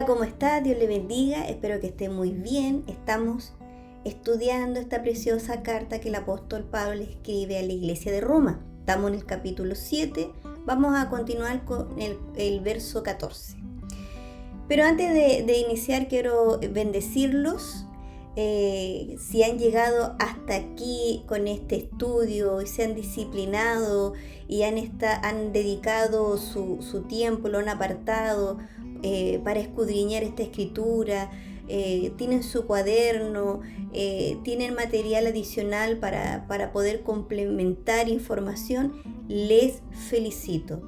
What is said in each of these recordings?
¿Cómo está? Dios le bendiga, espero que esté muy bien. Estamos estudiando esta preciosa carta que el apóstol Pablo le escribe a la iglesia de Roma. Estamos en el capítulo 7, vamos a continuar con el verso 14. Pero antes de iniciar quiero bendecirlos. Si han llegado hasta aquí con este estudio y se han disciplinado y han dedicado su tiempo, lo han apartado para escudriñar esta escritura, tienen su cuaderno, tienen material adicional para poder complementar información, les felicito.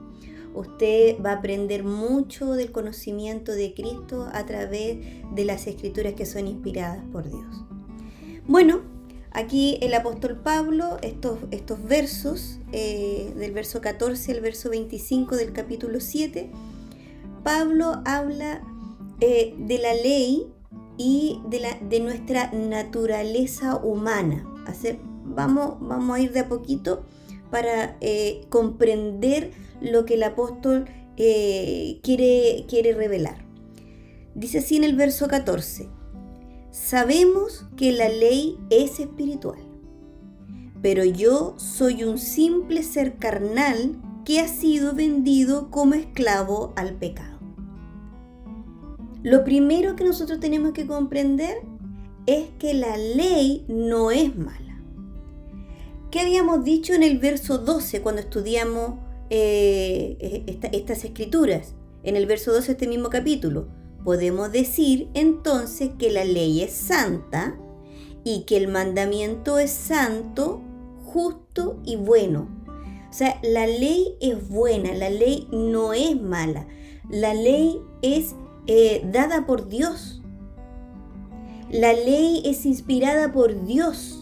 Usted va a aprender mucho del conocimiento de Cristo a través de las escrituras que son inspiradas por Dios. Bueno, aquí el apóstol Pablo, estos versos, del verso 14 al verso 25 del capítulo 7, Pablo habla de la ley y de nuestra naturaleza humana. Vamos a ir de a poquito para comprender lo que el apóstol quiere revelar. Dice así en el verso 14: sabemos que la ley es espiritual, pero yo soy un simple ser carnal que ha sido vendido como esclavo al pecado. Lo primero que nosotros tenemos que comprender es que la ley no es mala. ¿Qué habíamos dicho en el verso 12 cuando estudiamos estas escrituras? En el verso 12 de este mismo capítulo, podemos decir entonces que la ley es santa y que el mandamiento es santo, justo y bueno. O sea, la ley es buena, la ley no es mala. La ley es dada por Dios. La ley es inspirada por Dios.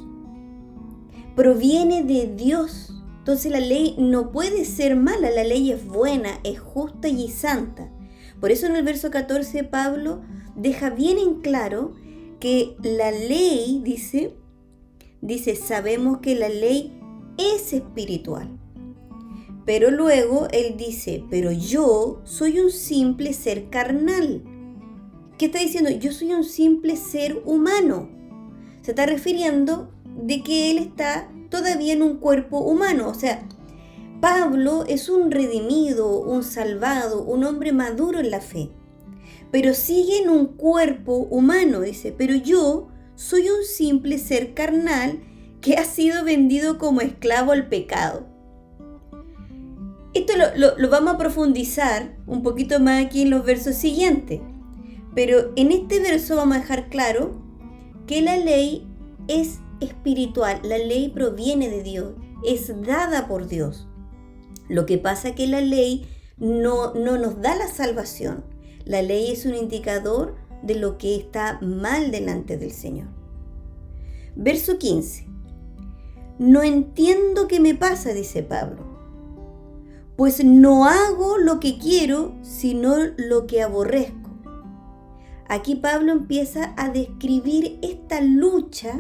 Proviene de Dios. Entonces la ley no puede ser mala, la ley es buena, es justa y santa. Por eso en el verso 14 Pablo deja bien en claro que la ley, dice, sabemos que la ley es espiritual. Pero luego él dice, pero yo soy un simple ser carnal. ¿Qué está diciendo? Yo soy un simple ser humano. Se está refiriendo de que él está todavía en un cuerpo humano. O sea, Pablo es un redimido, un salvado, un hombre maduro en la fe, pero sigue en un cuerpo humano. Dice, pero yo soy un simple ser carnal que ha sido vendido como esclavo al pecado. Esto lo vamos a profundizar un poquito más aquí en los versos siguientes, pero en este verso vamos a dejar claro que la ley es espiritual, la ley proviene de Dios, es dada por Dios. Lo que pasa es que la ley no nos da la salvación. La ley es un indicador de lo que está mal delante del Señor. Verso 15. No entiendo qué me pasa, dice Pablo, pues no hago lo que quiero, sino lo que aborrezco. Aquí Pablo empieza a describir esta lucha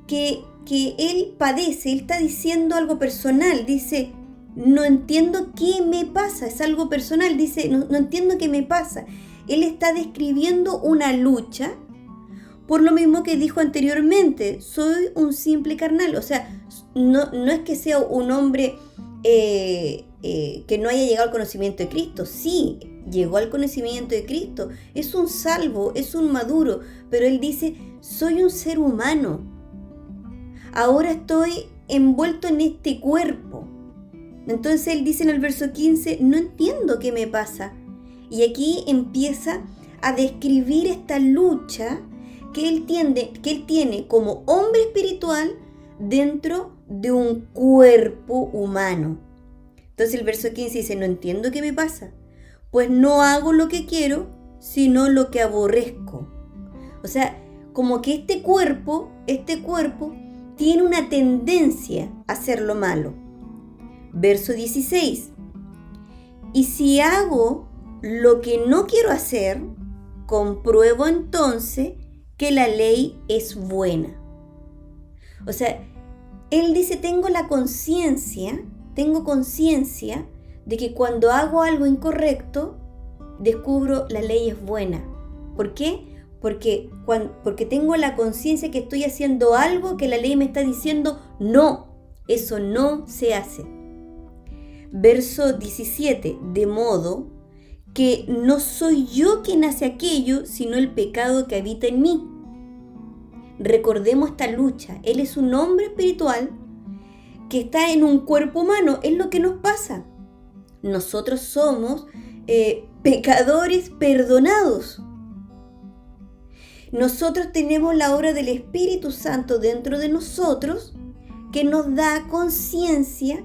que él padece. Él está diciendo algo personal. Dice, no entiendo qué me pasa. Es algo personal. Dice, no entiendo qué me pasa. Él está describiendo una lucha por lo mismo que dijo anteriormente. Soy un simple carnal. O sea, no es que sea un hombre que no haya llegado al conocimiento de Cristo. Sí, llegó al conocimiento de Cristo. Es un salvo, es un maduro. Pero él dice, soy un ser humano. Ahora estoy envuelto en este cuerpo. Entonces él dice en el verso 15, no entiendo qué me pasa. Y aquí empieza a describir esta lucha que él tiene como hombre espiritual dentro de un cuerpo humano. Entonces el verso 15 dice, no entiendo qué me pasa, pues no hago lo que quiero, sino lo que aborrezco. O sea, como que este cuerpo tiene una tendencia a hacer lo malo. Verso 16. Y si hago lo que no quiero hacer, compruebo entonces que la ley es buena. O sea, él dice, tengo conciencia de que cuando hago algo incorrecto, descubro la ley es buena. ¿Por qué? Porque tengo la conciencia que estoy haciendo algo que la ley me está diciendo, no, eso no se hace. Verso 17, de modo que no soy yo quien hace aquello, sino el pecado que habita en mí. Recordemos esta lucha. Él es un hombre espiritual que está en un cuerpo humano. Es lo que nos pasa. Nosotros somos pecadores perdonados. Nosotros tenemos la obra del Espíritu Santo dentro de nosotros que nos da conciencia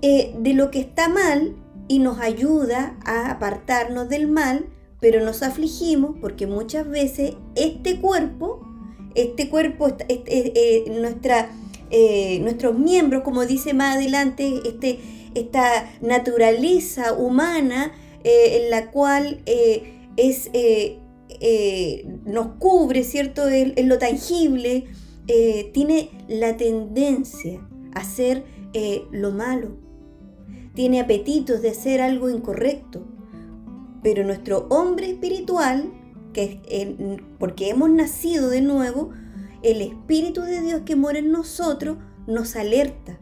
de lo que está mal y nos ayuda a apartarnos del mal, pero nos afligimos porque muchas veces este cuerpo, nuestros miembros, como dice más adelante, esta naturaleza humana en la cual nos cubre, ¿cierto? En lo tangible, tiene la tendencia a hacer lo malo, tiene apetitos de hacer algo incorrecto, pero nuestro hombre espiritual, porque hemos nacido de nuevo, el Espíritu de Dios que mora en nosotros nos alerta,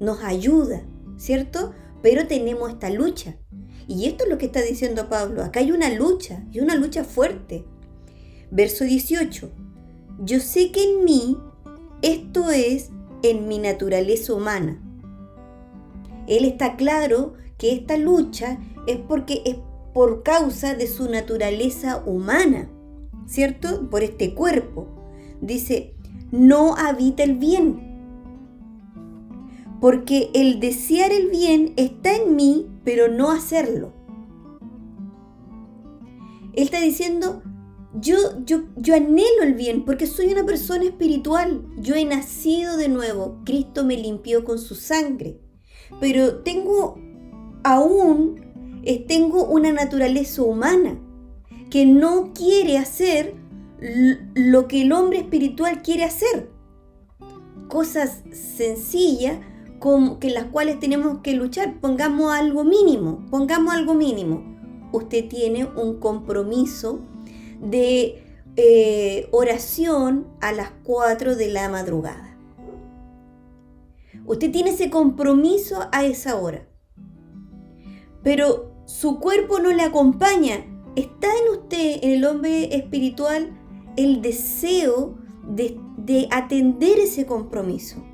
nos ayuda, ¿cierto? Pero tenemos esta lucha. Y esto es lo que está diciendo Pablo. Acá hay una lucha, y una lucha fuerte. Verso 18. Yo sé que en mí, esto es, en mi naturaleza humana. Él está claro que esta lucha es por causa de su naturaleza humana, ¿cierto? Por este cuerpo. Dice, no habita el bien. Porque el desear el bien está en mí, pero no hacerlo. Él está diciendo, yo anhelo el bien porque soy una persona espiritual. Yo he nacido de nuevo. Cristo me limpió con su sangre. Pero tengo una naturaleza humana que no quiere hacer lo que el hombre espiritual quiere hacer. Cosas sencillas que las cuales tenemos que luchar. Pongamos algo mínimo. Usted tiene un compromiso de oración a las 4 de la madrugada. Usted tiene ese compromiso a esa hora. Pero su cuerpo no le acompaña. Está en usted, en el hombre espiritual, el deseo de atender ese compromiso.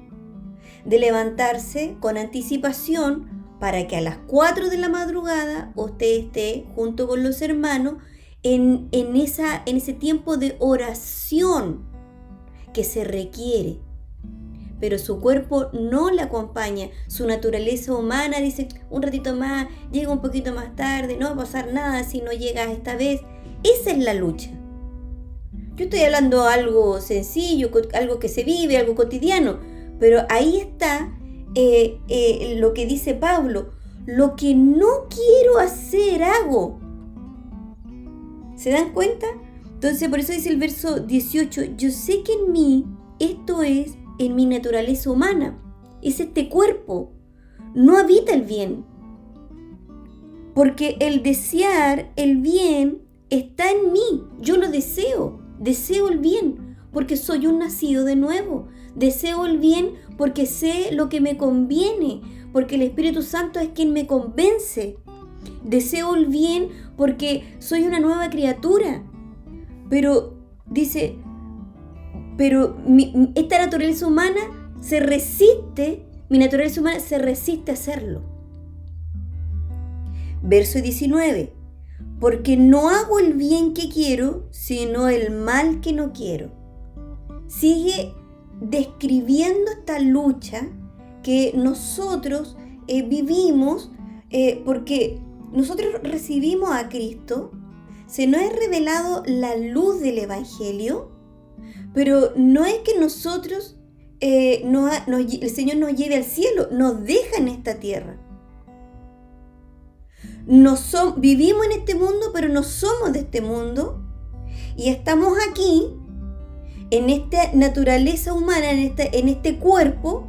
De levantarse con anticipación para que a las 4 de la madrugada usted esté junto con los hermanos en ese tiempo de oración que se requiere. Pero su cuerpo no le acompaña, su naturaleza humana dice un ratito más, llega un poquito más tarde, no va a pasar nada si no llegas esta vez. Esa es la lucha. Yo estoy hablando de algo sencillo, algo que se vive, algo cotidiano, pero ahí está lo que dice Pablo, lo que no quiero hacer hago. ¿Se dan cuenta? Entonces por eso dice el verso 18, yo sé que en mí, esto es, en mi naturaleza humana, es este cuerpo, no habita el bien. Porque el desear el bien está en mí, yo lo deseo el bien, porque soy un nacido de nuevo. Deseo el bien porque sé lo que me conviene, porque el Espíritu Santo es quien me convence. Deseo el bien porque soy una nueva criatura. Pero dice, esta naturaleza humana mi naturaleza humana se resiste a hacerlo. Verso 19. Porque no hago el bien que quiero, sino el mal que no quiero. Sigue describiendo esta lucha que nosotros vivimos porque nosotros recibimos a Cristo, se nos ha revelado la luz del Evangelio, pero no es que nosotros, el Señor nos lleve al cielo, nos deja en esta tierra. Vivimos en este mundo, pero no somos de este mundo, y estamos aquí en esta naturaleza humana, en este cuerpo,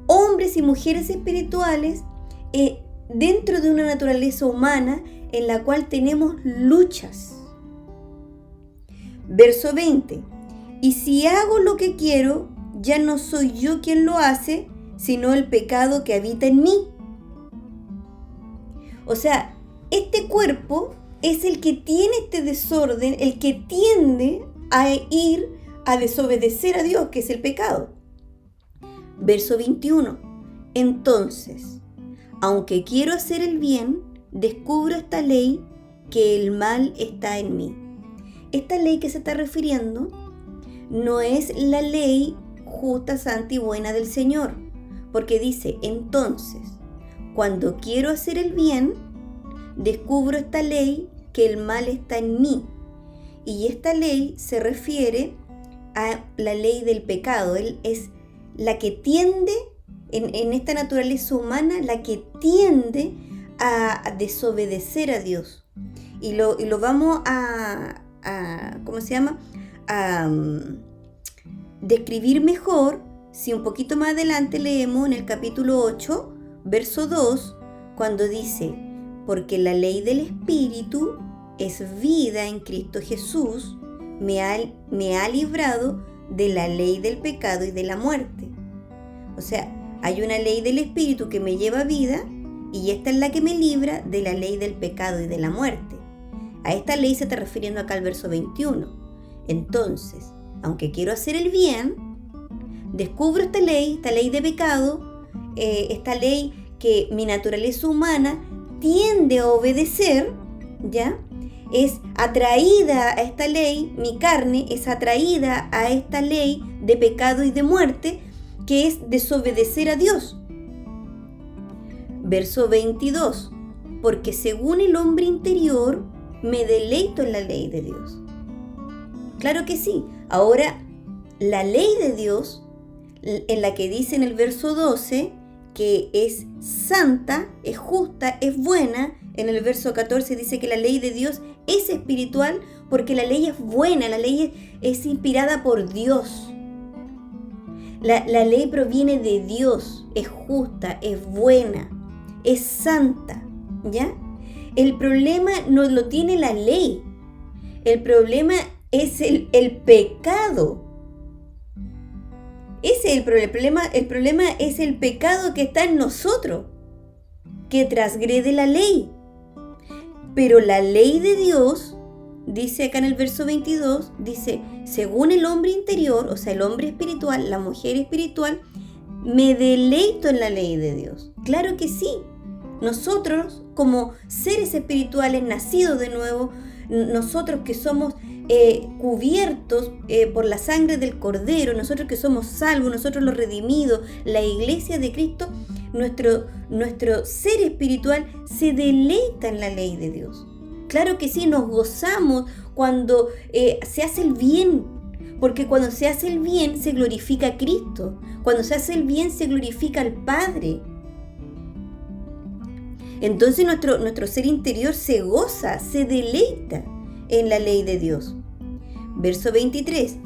hombres y mujeres espirituales, dentro de una naturaleza humana en la cual tenemos luchas. Verso 20. Y si hago lo que quiero, ya no soy yo quien lo hace, sino el pecado que habita en mí. O sea, este cuerpo es el que tiene este desorden, el que tiende a ir a desobedecer a Dios, que es el pecado. Verso 21. Entonces, aunque quiero hacer el bien, descubro esta ley, que el mal está en mí. Esta ley que se está refiriendo no es la ley justa, santa y buena del Señor, porque dice, entonces, cuando quiero hacer el bien, descubro esta ley, que el mal está en mí. Y esta ley se refiere a la ley del pecado. Él es la que tiende, en esta naturaleza humana, la que tiende a desobedecer a Dios. Y lo vamos a describir mejor si un poquito más adelante leemos en el capítulo 8, verso 2, cuando dice, porque la ley del Espíritu es vida en Cristo Jesús, me ha librado de la ley del pecado y de la muerte. O sea, hay una ley del Espíritu que me lleva a vida y esta es la que me libra de la ley del pecado y de la muerte. A esta ley se está refiriendo acá al verso 21. Entonces, aunque quiero hacer el bien, descubro esta ley de pecado, esta ley que mi naturaleza humana tiende a obedecer, ¿ya? Es atraída a esta ley, mi carne es atraída a esta ley de pecado y de muerte, que es desobedecer a Dios. Verso 22. Porque según el hombre interior, me deleito en la ley de Dios. Claro que sí. Ahora, la ley de Dios, en la que dice en el verso 12, que es santa, es justa, es buena. En el verso 14 dice que la ley de Dios es espiritual porque la ley es buena, la ley es inspirada por Dios. La ley proviene de Dios, es justa, es buena, es santa, ¿ya? El problema no lo tiene la ley, el problema es el pecado. Ese es el problema. El problema es el pecado que está en nosotros, que transgrede la ley. Pero la ley de Dios, dice acá en el verso 22, dice, según el hombre interior, o sea, el hombre espiritual, la mujer espiritual, me deleito en la ley de Dios. Claro que sí. Nosotros, como seres espirituales nacidos de nuevo, nosotros que somos cubiertos por la sangre del Cordero, nosotros que somos salvos, nosotros los redimidos, la iglesia de Cristo, nuestro ser espiritual se deleita en la ley de Dios. Claro que sí, nos gozamos cuando se hace el bien, porque cuando se hace el bien se glorifica a Cristo, cuando se hace el bien se glorifica al Padre. Entonces nuestro ser interior se goza, se deleita en la ley de Dios. Verso 23.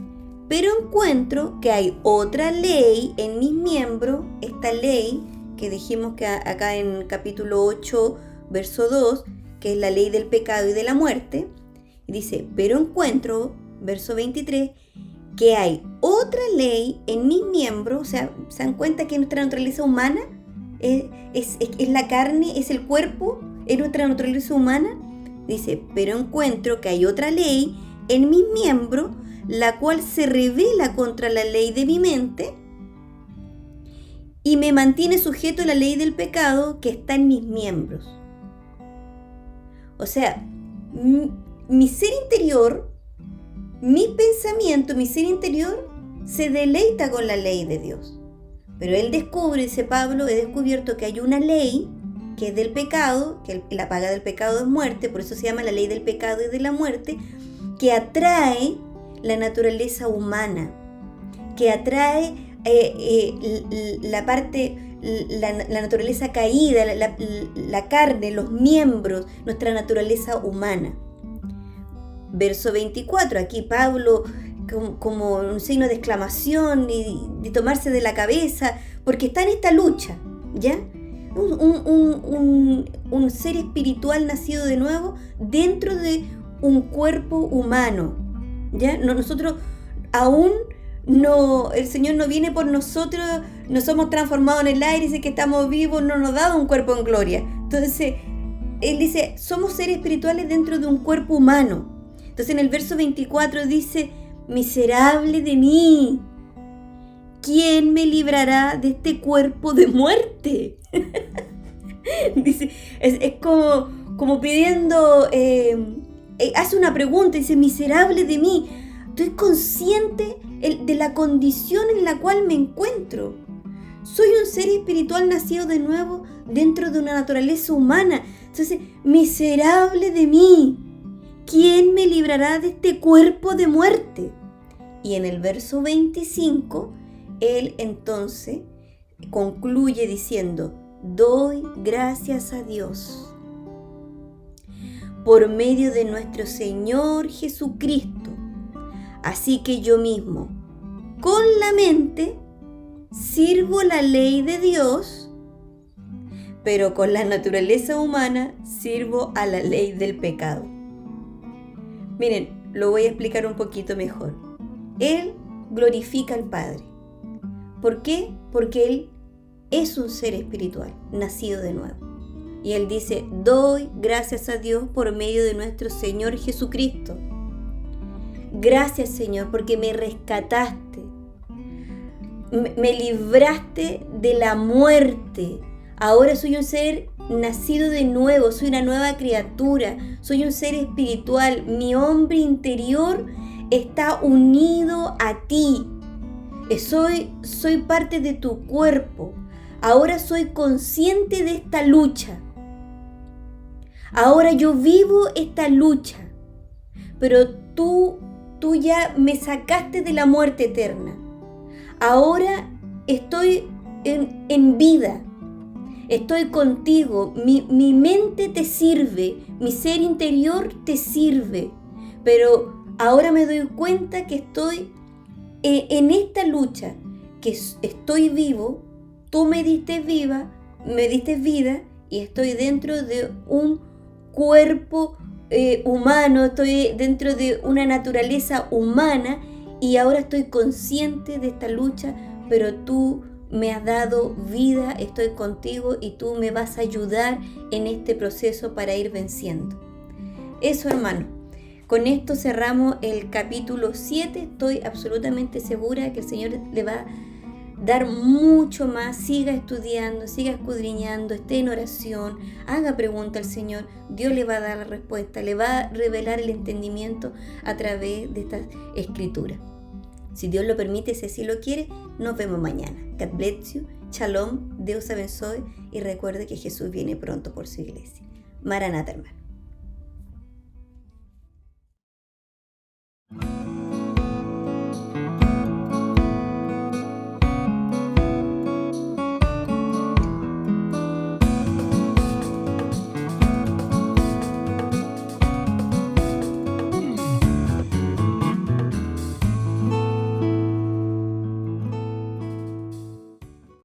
Pero encuentro que hay otra ley en mis miembros, esta ley que dijimos que acá en capítulo 8, verso 2, que es la ley del pecado y de la muerte. Y dice, pero encuentro, verso 23, que hay otra ley en mis miembros, o sea, ¿se dan cuenta que nuestra naturaleza humana es la carne, es el cuerpo, es nuestra naturaleza humana? Dice, pero encuentro que hay otra ley en mis miembros, la cual se revela contra la ley de mi mente y me mantiene sujeto a la ley del pecado que está en mis miembros. O sea, mi ser interior, mi pensamiento, mi ser interior se deleita con la ley de Dios. Pero él descubre, dice Pablo, he descubierto que hay una ley que es del pecado, que la paga del pecado es muerte, por eso se llama la ley del pecado y de la muerte, que atrae la naturaleza humana, que atrae la naturaleza caída, la carne, los miembros, nuestra naturaleza humana. Verso 24, aquí Pablo como un signo de exclamación y de tomarse de la cabeza, porque está en esta lucha, ¿ya? un ser espiritual nacido de nuevo dentro de un cuerpo humano. ¿Ya? Nosotros aún no, el Señor no viene por nosotros, no somos transformados en el aire, dice que estamos vivos, no nos ha dado un cuerpo en gloria. Entonces, Él dice, somos seres espirituales dentro de un cuerpo humano. Entonces en el verso 24 dice, miserable de mí, ¿quién me librará de este cuerpo de muerte? Dice, es como pidiendo, hace una pregunta, dice, miserable de mí. Estoy consciente de la condición en la cual me encuentro. Soy un ser espiritual nacido de nuevo dentro de una naturaleza humana. Entonces, miserable de mí, ¿quién me librará de este cuerpo de muerte? Y en el verso 25, él entonces concluye diciendo, doy gracias a Dios por medio de nuestro Señor Jesucristo. Así que yo mismo, con la mente, sirvo la ley de Dios, pero con la naturaleza humana sirvo a la ley del pecado. Miren, lo voy a explicar un poquito mejor. Él glorifica al Padre. ¿Por qué? Porque Él es un ser espiritual, nacido de nuevo. Y Él dice, doy gracias a Dios por medio de nuestro Señor Jesucristo. Gracias, Señor, porque me rescataste. Me libraste de la muerte. Ahora soy un ser nacido de nuevo, soy una nueva criatura, soy un ser espiritual. Mi hombre interior está unido a ti. Soy parte de tu cuerpo. Ahora soy consciente de esta lucha. Ahora yo vivo esta lucha. Pero tú ya me sacaste de la muerte eterna. Ahora estoy en vida. Estoy contigo. Mi mente te sirve. Mi ser interior te sirve. Pero ahora me doy cuenta que estoy en esta lucha. Que estoy vivo. Tú me diste vida. Y estoy dentro de un cuerpo humano, estoy dentro de una naturaleza humana y ahora estoy consciente de esta lucha, pero tú me has dado vida, estoy contigo y tú me vas a ayudar en este proceso para ir venciendo. Eso, hermano, con esto cerramos el capítulo 7. Estoy absolutamente segura que el Señor le va a dar mucho más. Siga estudiando, siga escudriñando, esté en oración, haga pregunta al Señor. Dios le va a dar la respuesta, le va a revelar el entendimiento a través de esta escritura. Si Dios lo permite, si así lo quiere, nos vemos mañana. God bless you, Shalom, Dios abençoe y recuerde que Jesús viene pronto por su iglesia. Maranata, hermano.